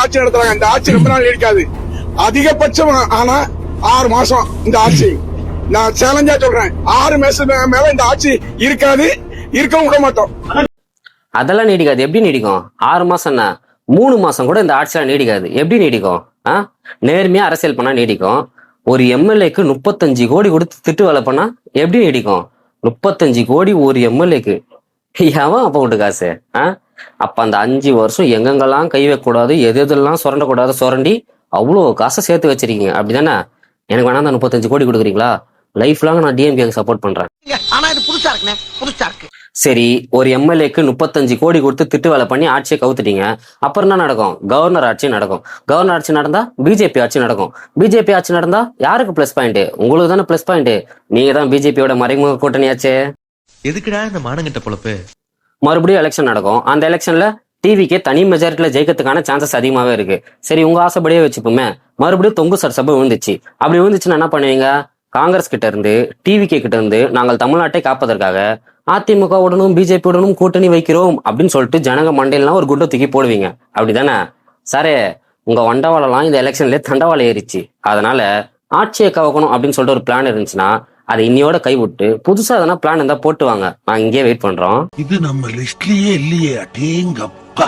ஆட்சி நடத்துறாங்க. இந்த ஆட்சி ரொம்ப நாள் நீடிக்காது. அதிகபட்சம் ஆனா 6 மாசம் இந்த ஆட்சி. நான் சேலஞ்சா சொல்றேன், 6 மாசத்துக்கு மேல இந்த ஆட்சி இருக்காது, இருக்கவும் விட மாட்டோம். அதெல்லாம் நீடிக்காது. எப்படி நீடிக்கும்? 6 மாசம்னா 3 மாசம் கூட இந்த ஆட்சியெல்லாம் நீடிக்காது. எப்படி நீடிக்கும்? நேர்மையா அரசியல் பண்ணா நீடிக்கும். ஒரு எம்எல்ஏக்கு 35 கோடி கொடுத்து திட்டு வேலை பண்ணா எப்படி நீடிக்கும்? 35 கோடி ஒரு எம்எல்ஏக்கு எவன் அப்ப விட்டு காசு? அப்ப அந்த 5 வருஷம் எங்கெங்கெல்லாம் கை வைக்க கூடாது, எது எதெல்லாம் சுரண்டக்கூடாது சுரண்டி அவ்வளோ காசை சேர்த்து வச்சிருக்கீங்க. அப்படிதானே? எனக்கு வேணா அந்த 35 கோடி கொடுக்குறீங்களா? லைஃப் லாங் நான் டிஎம்கேக்கு சப்போர்ட் பண்றேன். ஆனா இது புதுசா இருக்குண்ணே, புதுசா இருக்கு. சரி, ஒரு எம்எல்ஏக்கு 35 கோடி கொடுத்து திட்டு வேலை பண்ணி ஆட்சியை கவுத்துட்டீங்க. அப்புறம் என்ன நடக்கும்? கவர்னர் ஆட்சி நடக்கும். கவர்னர் ஆட்சி நடந்தா பிஜேபி ஆட்சி நடக்கும். பிஜேபி ஆட்சி நடந்தா யாருக்கு பிளஸ் பாயிண்ட்? உங்களுக்கு தானே பிளஸ் பாயிண்ட். நீங்க தான் பிஜேபியோட மறைமுக கூட்டணியாச்சே. எதுக்குடா இந்த மானங்கிட்ட பொழப்பு? மறுபடியும் எலெக்ஷன் நடக்கும். அந்த எலெக்ஷன்ல டிவிக்கே தனி மெஜாரிட்டியில ஜெயிக்கிறதுக்கான சான்சஸ் அதிகமாவே இருக்கு. சரி, உங்க ஆசைப்படியே வச்சுப்போமே. மறுபடியும் தொங்கு சட்டசபை விழுந்துச்சு. அப்படி விழுந்துச்சுன்னா என்ன பண்ணுவீங்க? காங்கிரஸ் கிட்ட இருந்து, டிவிகே கிட்ட இருந்து நாங்கள் தமிழ்நாட்டை காப்பதற்காக அதிமுகவுடனும் பிஜேபியுடனும் கூட்டணி வைக்கிறோம் அப்படின்னு சொல்லிட்டு ஜனங்க மண்டையெல்லாம் ஒரு குண்டை தூக்கி போடுவீங்க. அப்படிதானே? சரே, உங்க வண்டவாளெல்லாம் இந்த எலெக்ஷன்ல தண்டவாளம் ஏறிச்சு. அதனால ஆட்சியை கவக்கணும் அப்படின்னு சொல்லிட்டு ஒரு பிளான் இருந்துச்சுன்னா அதை இன்னையோட கைவிட்டு புதுசா எதனா பிளான் இருந்தா போட்டுவாங்க. நான் இங்கே வெயிட் பண்றோம். இது நம்ம லிஸ்ட்லயே இல்லையே. அடேங்கப்பா.